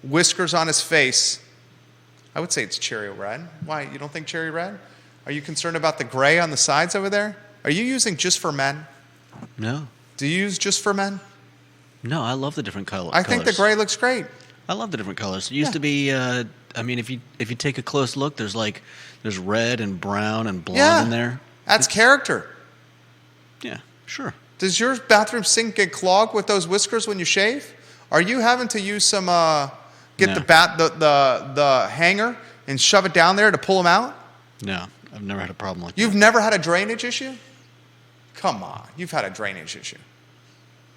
whiskers on his face, I would say it's cherry red. Why, you don't think cherry red? Are you concerned about the gray on the sides over there? Are you using Just for Men? No. Do you use Just for Men? No, I love the different colors. I think the gray looks great. I love the different colors. It used to be, I mean, if you take a close look, there's red and brown and blonde in there. That's character. Yeah, sure. Does your bathroom sink get clogged with those whiskers when you shave? Are you having to use some, the hanger and shove it down there to pull them out? No. I've never had a problem like You've that. never had a drainage issue? Come on, you've had a drainage issue.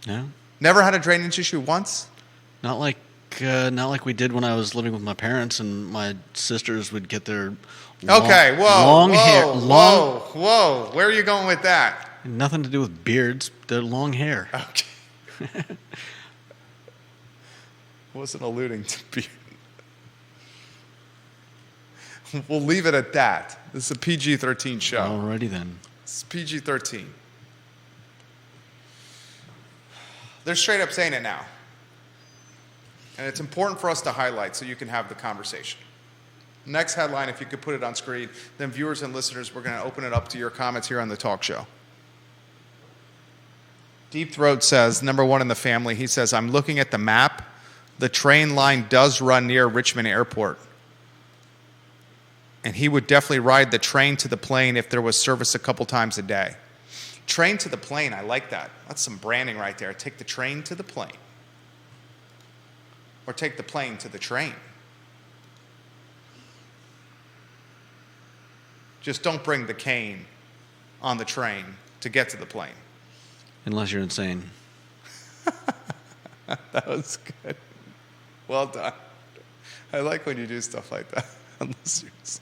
No, Never had a drainage issue once? not like we did when I was living with my parents, and my sisters would get their Okay, long hair. Whoa. Where are you going with that? Nothing to do with beards. They're long hair. Okay. Wasn't alluding to beard. We'll leave it at that. This is a PG-13 show. Alrighty then. It's PG-13. They're straight up saying it now. And it's important for us to highlight so you can have the conversation. Next headline, if you could put it on screen, then viewers and listeners, we're going to open it up to your comments here on the talk show. Deep Throat says, number one in the family, he says, I'm looking at the map. The train line does run near Richmond Airport. And he would definitely ride the train to the plane if there was service a couple times a day. Train to the plane, I like that. That's some branding right there. Take the train to the plane. Or take the plane to the train. Just don't bring the cane on the train to get to the plane. Unless you're insane. That was good. Well done. I like when you do stuff like that. Unless you're insane.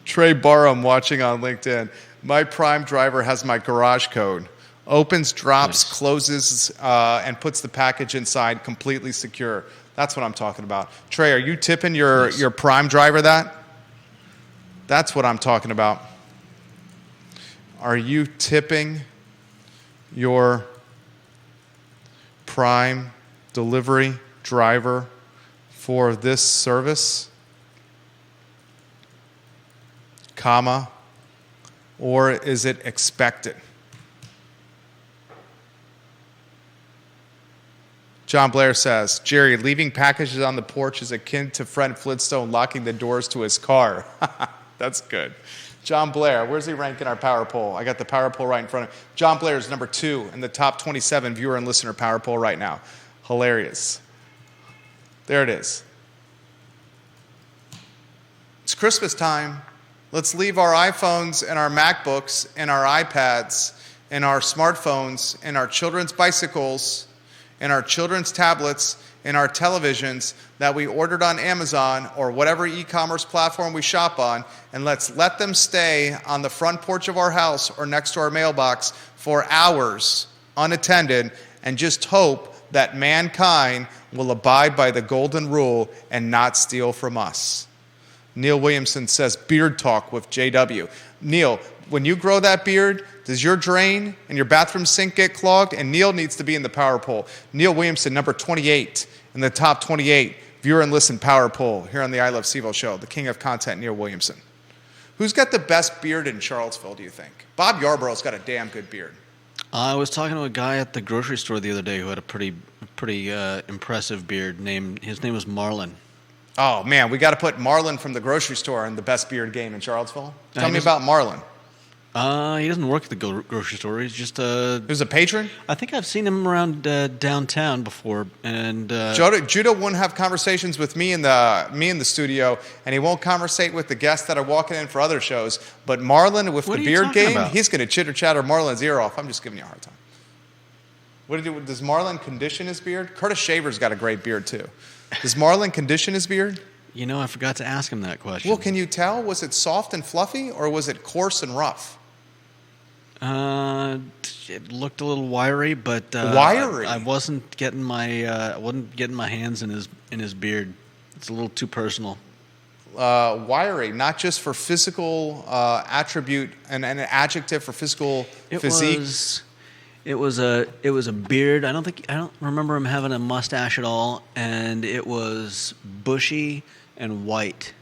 Trey Barham watching on LinkedIn. My Prime driver has my garage code. Opens, drops, Nice. closes, and puts the package inside completely secure. That's what I'm talking about. Trey, are you tipping your Prime driver that? That's what I'm talking about. Are you tipping your Prime delivery driver for this service? Comma, or is it expected? John Blair says, Jerry, leaving packages on the porch is akin to Fred Flintstone locking the doors to his car. That's good. John Blair, where's he rank in our power poll? I got the power poll right in front of me. John Blair is number 2 in the top 27 viewer and listener power poll right now. Hilarious. There it is. It's Christmas time. Let's leave our iPhones and our MacBooks and our iPads and our smartphones and our children's bicycles and our children's tablets and our televisions that we ordered on Amazon or whatever e-commerce platform we shop on, and let's let them stay on the front porch of our house or next to our mailbox for hours unattended and just hope that mankind will abide by the golden rule and not steal from us. Neil Williamson says, beard talk with JW. Neil, when you grow that beard, does your drain and your bathroom sink get clogged? And Neil needs to be in the power poll. Neil Williamson, number 28 in the top 28 viewer and listen power poll here on the I Love CVille Show. The king of content, Neil Williamson. Who's got the best beard in Charlottesville, do you think? Bob Yarborough's got a damn good beard. I was talking to a guy at the grocery store the other day who had a pretty impressive beard. His name was Marlon. Oh, man, we got to put Marlon from the grocery store in the best beard game in Charlottesville. Tell me about Marlon. He doesn't work at the grocery store. He's just Who's a patron? I think I've seen him around downtown before. And Judah wouldn't have conversations with me in the studio, and he won't conversate with the guests that are walking in for other shows. But Marlon with What the are you beard talking game, about? he's going to chitter chatter Marlon's ear off. I'm just giving you a hard time. Does Marlon condition his beard? Curtis Shaver's got a great beard too. Does Marlon condition his beard? you know, I forgot to ask him that question. Well, can you tell? Was it soft and fluffy, or was it coarse and rough? It looked a little wiry, but Wiry? I wasn't getting my hands in his beard. It's a little too personal. Wiry, not just for physical attribute and an adjective for physical physique. It was a beard. I don't remember him having a mustache at all, and it was bushy and white.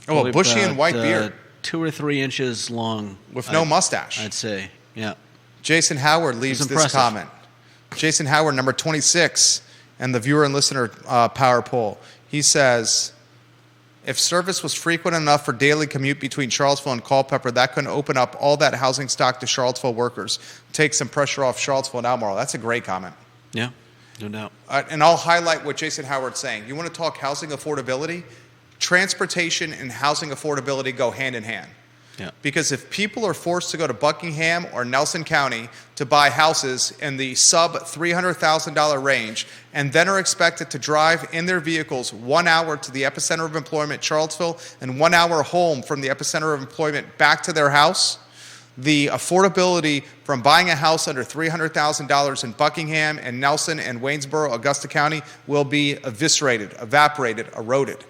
Oh, a Probably bushy and about, white beard 2 or 3 inches long, with no mustache. I'd say, yeah. Jason Howard leaves It's this impressive. comment. Jason Howard, number 26, and the viewer and listener power poll. He says, if service was frequent enough for daily commute between Charlottesville and Culpeper, that could open up all that housing stock to Charlottesville workers. Take some pressure off Charlottesville and Albemarle. That's a great comment. Yeah, no doubt. And I'll highlight what Jason Howard's saying. You want to talk housing affordability? Transportation and housing affordability go hand in hand. Yeah. Because if people are forced to go to Buckingham or Nelson County to buy houses in the sub $300,000 range and then are expected to drive in their vehicles 1 hour to the epicenter of employment, Charlottesville, and 1 hour home from the epicenter of employment back to their house, the affordability from buying a house under $300,000 in Buckingham and Nelson and Waynesboro, Augusta County will be eviscerated, evaporated, eroded.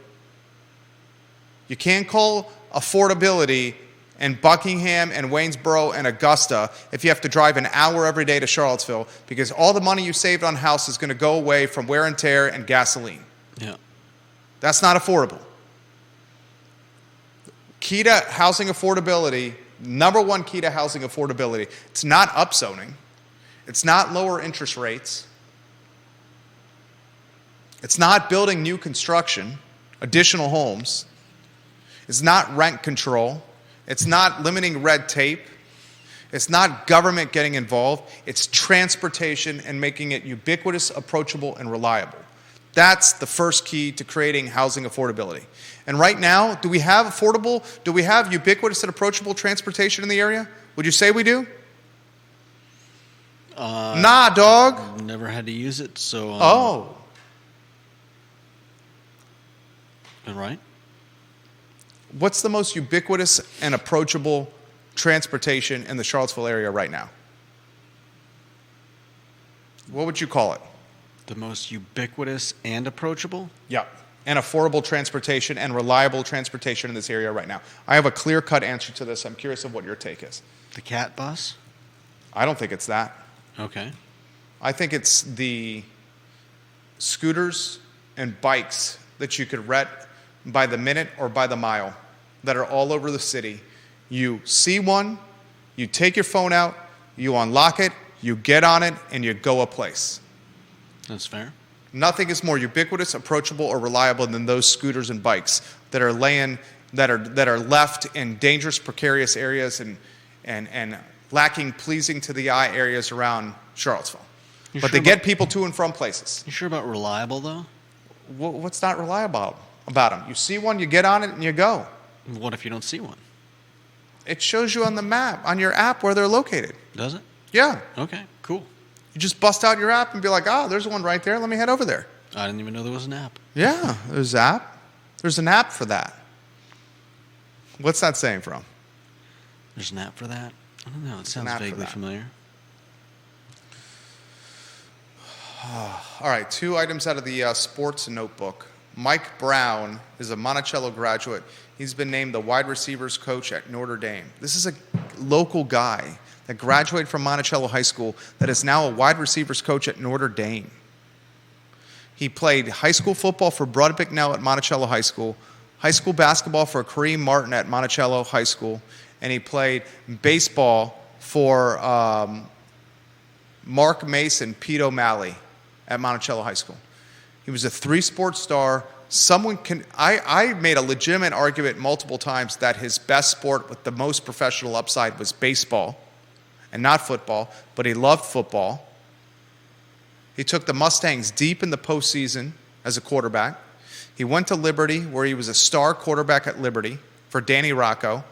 You can't call affordability in Buckingham and Waynesboro and Augusta if you have to drive an hour every day to Charlottesville, because all the money you saved on house is going to go away from wear and tear and gasoline. Yeah. That's not affordable. Key to housing affordability, number one key to housing affordability, it's not upzoning. It's not lower interest rates. It's not building new construction, additional homes. It's not rent control. It's not limiting red tape. It's not government getting involved. It's transportation and making it ubiquitous, approachable, and reliable. That's the first key to creating housing affordability. And right now, do we have ubiquitous and approachable transportation in the area? Would you say we do? Nah, dog. Never had to use it, so... Oh. Right? What's the most ubiquitous and approachable transportation in the Charlottesville area right now? What would you call it? The most ubiquitous and approachable? Yeah. And affordable transportation and reliable transportation in this area right now. I have a clear-cut answer to this. I'm curious of what your take is. The cat bus? I don't think it's that. Okay. I think it's the scooters and bikes that you could rent by the minute or by the mile that are all over the city. You see one, you take your phone out, you unlock it, you get on it, and you go a place. That's fair. Nothing is more ubiquitous, approachable, or reliable than those scooters and bikes that are left in dangerous, precarious areas and lacking pleasing to the eye areas around Charlottesville. But they get people to and from places. You sure about reliable, though? What's not reliable about them? You see one, you get on it, and you go. What if you don't see one? It shows you on the map, on your app, where they're located. Does it? Yeah. Okay, cool. You just bust out your app and be like, oh, there's one right there. Let me head over there. I didn't even know there was an app. Yeah, there's an app. There's an app for that. What's that saying from? There's an app for that? I don't know. It sounds vaguely familiar. All right, 2 items out of the sports notebook. Mike Brown is a Monticello graduate. He's been named the wide receivers coach at Notre Dame. This is a local guy that graduated from Monticello High School that is now a wide receivers coach at Notre Dame. He played high school football for Brud Bicknell at Monticello High School, high school basketball for Kareem Martin at Monticello High School, and he played baseball for Mark Mason, Pete O'Malley at Monticello High School. He was a 3-sport star. I made a legitimate argument multiple times that his best sport with the most professional upside was baseball and not football, but he loved football. He took the Mustangs deep in the postseason as a quarterback. He went to Liberty, where he was a star quarterback at Liberty for Danny Rocco,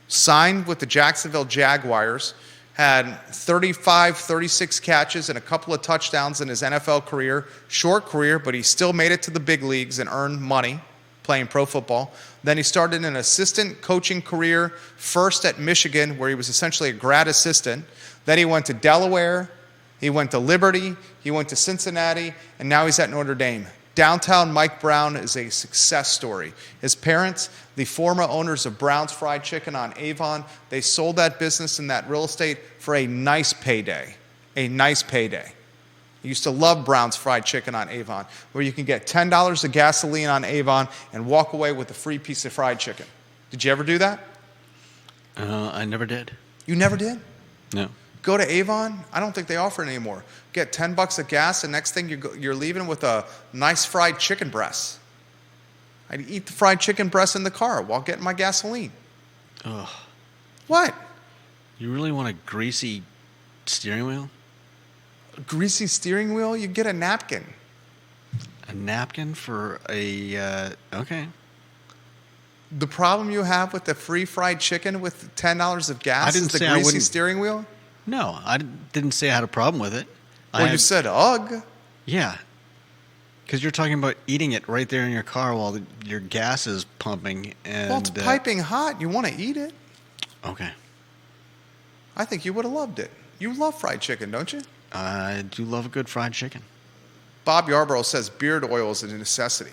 signed with the Jacksonville Jaguars, had 35, 36 catches and a couple of touchdowns in his NFL career. Short career, but he still made it to the big leagues and earned money playing pro football. Then he started an assistant coaching career, first at Michigan, where he was essentially a grad assistant. Then he went to Delaware, he went to Liberty, he went to Cincinnati, and now he's at Notre Dame. Downtown Mike Brown is a success story. His parents, the former owners of Brown's Fried Chicken on Avon, they sold that business and that real estate for a nice payday. A nice payday. I used to love Brown's Fried Chicken on Avon, where you can get $10 of gasoline on Avon and walk away with a free piece of fried chicken. Did you ever do that? I never did. You never did? No. Go to Avon. I don't think they offer it anymore. Get $10 of gas, and next thing you're leaving with a nice fried chicken breast. I'd eat the fried chicken breast in the car while getting my gasoline. Ugh. What? You really want a greasy steering wheel? A greasy steering wheel? You get a napkin. A napkin for a... okay. The problem you have with the free fried chicken with $10 of gas is the greasy steering wheel? No, I didn't say I had a problem with it. Well, you said ugh. Yeah. Because you're talking about eating it right there in your car while your gas is pumping. And, well, it's piping hot. You want to eat it. Okay. I think you would have loved it. You love fried chicken, don't you? I do love a good fried chicken. Bob Yarborough says beard oil is a necessity.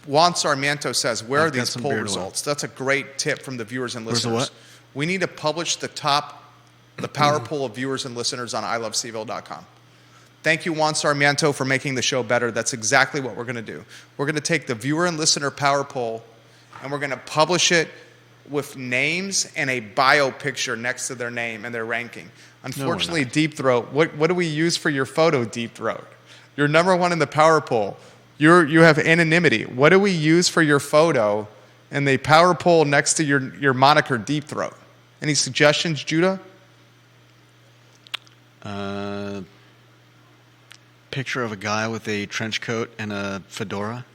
Juan Sarmiento says, where are these poll results? That's a great tip from the viewers and listeners. Where's the what? We need to publish the power poll of viewers and listeners on ilovecville.com. Thank you, Juan Sarmiento, for making the show better. That's exactly what we're going to do. We're going to take the viewer and listener power poll, and we're going to publish it with names and a bio picture next to their name and their ranking. Unfortunately, Deep Throat, what do we use for your photo, Deep Throat? You're number one in the power poll. You have anonymity. What do we use for your photo and the power poll next to your moniker, Deep Throat? Any suggestions, Judah? Picture of a guy with a trench coat and a fedora,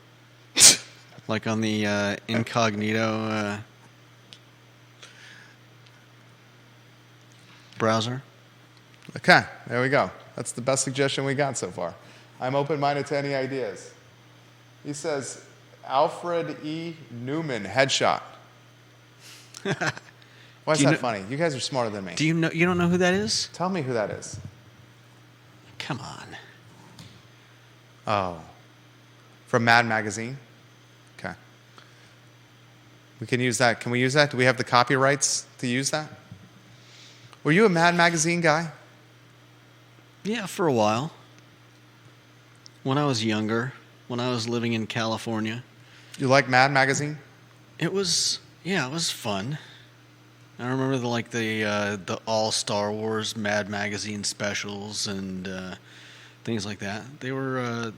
like on the incognito browser. Okay, there we go. That's the best suggestion we got so far. I'm open-minded to any ideas. He says, Alfred E. Newman, headshot. Why is that funny? You guys are smarter than me. Do you know? You don't know who that is? Tell me who that is. Come on. Oh. From Mad Magazine? Okay. We can use that. Can we use that? Do we have the copyrights to use that? Were you a Mad Magazine guy? Yeah, for a while. When I was younger, when I was living in California. You like Mad Magazine? It was fun. I remember the all Star Wars Mad Magazine specials and things like that. They were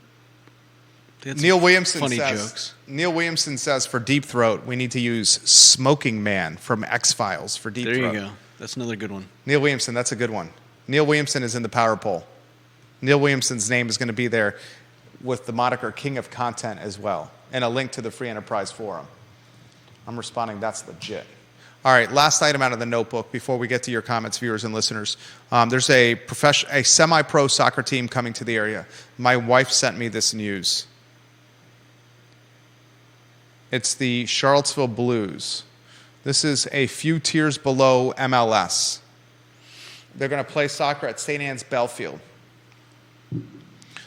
they had Neil Williamson funny says, jokes. Neil Williamson says for Deep Throat, we need to use Smoking Man from X-Files for Deep Throat. There you go. That's another good one. Neil Williamson, that's a good one. Neil Williamson is in the power poll. Neil Williamson's name is going to be there with the moniker King of Content as well, and a link to the Free Enterprise Forum. I'm responding, that's legit. All right, last item out of the notebook before we get to your comments, viewers and listeners. There's a semi-pro soccer team coming to the area. My wife sent me this news. It's the Charlottesville Blues. This is a few tiers below MLS. They're going to play soccer at St. Anne's Belfield.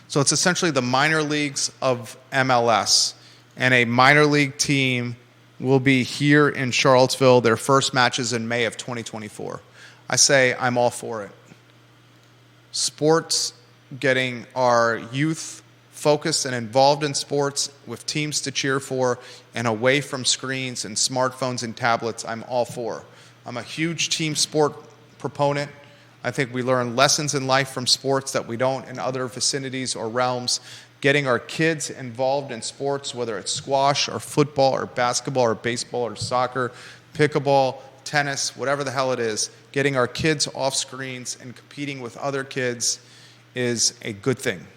So it's essentially the minor leagues of MLS, and a minor league team will be here in Charlottesville. Their first match is in May of 2024. I say I'm all for it. Sports, getting our youth focused and involved in sports with teams to cheer for and away from screens and smartphones and tablets, I'm all for. I'm a huge team sport proponent. I think we learn lessons in life from sports that we don't in other vicinities or realms. Getting our kids involved in sports, whether it's squash or football or basketball or baseball or soccer, pickleball, tennis, whatever the hell it is, getting our kids off screens and competing with other kids is a good thing.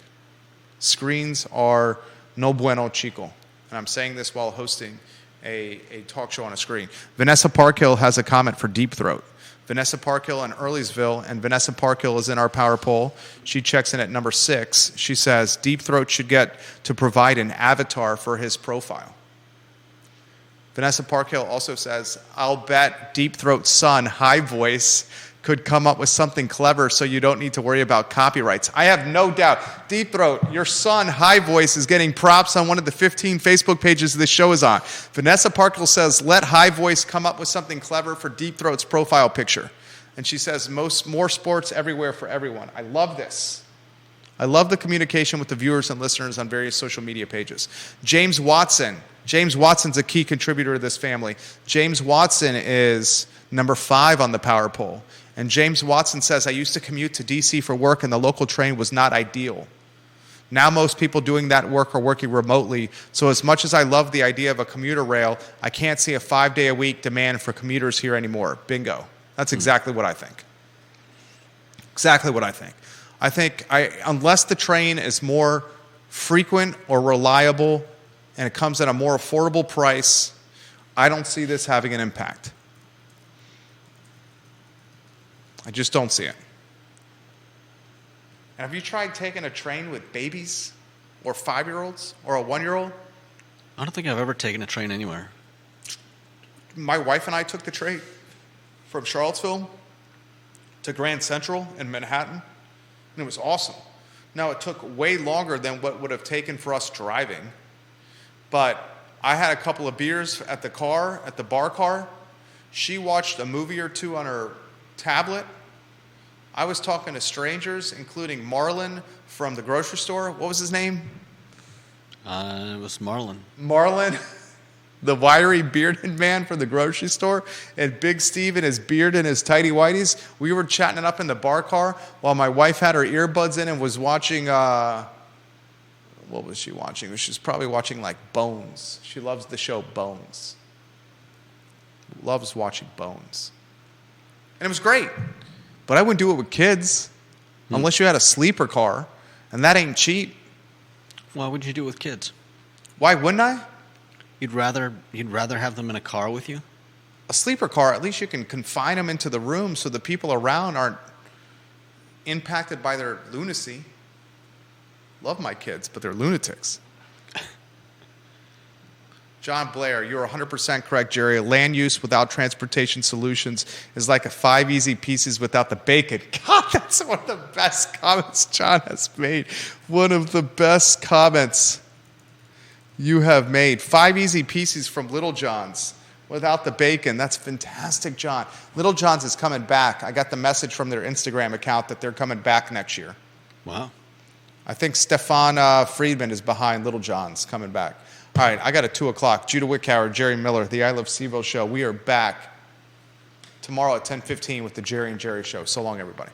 Screens are no bueno chico. And I'm saying this while hosting a talk show on a screen. Vanessa Parkhill has a comment for Deep Throat. Vanessa Parkhill in Earlysville, and Vanessa Parkhill is in our power poll. She checks in at number 6. She says, Deep Throat should get to provide an avatar for his profile. Vanessa Parkhill also says, I'll bet Deep Throat's son, High Voice, could come up with something clever so you don't need to worry about copyrights. I have no doubt. Deep Throat, your son, High Voice, is getting props on one of the 15 Facebook pages this show is on. Vanessa Parkhill says, let High Voice come up with something clever for Deep Throat's profile picture. And she says, more sports everywhere for everyone. I love this. I love the communication with the viewers and listeners on various social media pages. James Watson. James Watson's a key contributor to this family. James Watson is number 5 on the power poll. And James Watson says, I used to commute to D.C. for work, and the local train was not ideal. Now most people doing that work are working remotely, so as much as I love the idea of a commuter rail, I can't see a 5-day-a-week demand for commuters here anymore. Bingo. That's exactly what I think. Exactly what I think. I think unless the train is more frequent or reliable and it comes at a more affordable price, I don't see this having an impact. I just don't see it. And have you tried taking a train with babies or 5-year-olds or a 1-year-old? I don't think I've ever taken a train anywhere. My wife and I took the train from Charlottesville to Grand Central in Manhattan, and it was awesome. Now, it took way longer than what would have taken for us driving, but I had a couple of beers at the bar car. She watched a movie or two on her tablet. I was talking to strangers, including Marlon from the grocery store. What was his name? It was Marlon. Marlon, the wiry bearded man from the grocery store, and Big Steve in his beard and his tighty whities. We were chatting it up in the bar car while my wife had her earbuds in and was watching, what was she watching? She was probably watching like Bones. She loves the show Bones. Loves watching Bones. And it was great. But I wouldn't do it with kids unless you had a sleeper car, and that ain't cheap. Why would you do it with kids? Why wouldn't I? You'd rather have them in a car with you? A sleeper car, at least you can confine them into the room so the people around aren't impacted by their lunacy. Love my kids, but they're lunatics. John Blair, you're 100% correct, Jerry. Land use without transportation solutions is like a 5 easy pieces without the bacon. God, that's one of the best comments John has made. One of the best comments you have made. 5 easy pieces from Little John's without the bacon. That's fantastic, John. Little John's is coming back. I got the message from their Instagram account that they're coming back next year. Wow. I think Stefan Friedman is behind Little John's coming back. All right, I got a 2 o'clock. Judah Wickhauer, Jerry Miller, the I Love CVille Show. We are back tomorrow at 10:15 with the Jerry and Jerry Show. So long, everybody.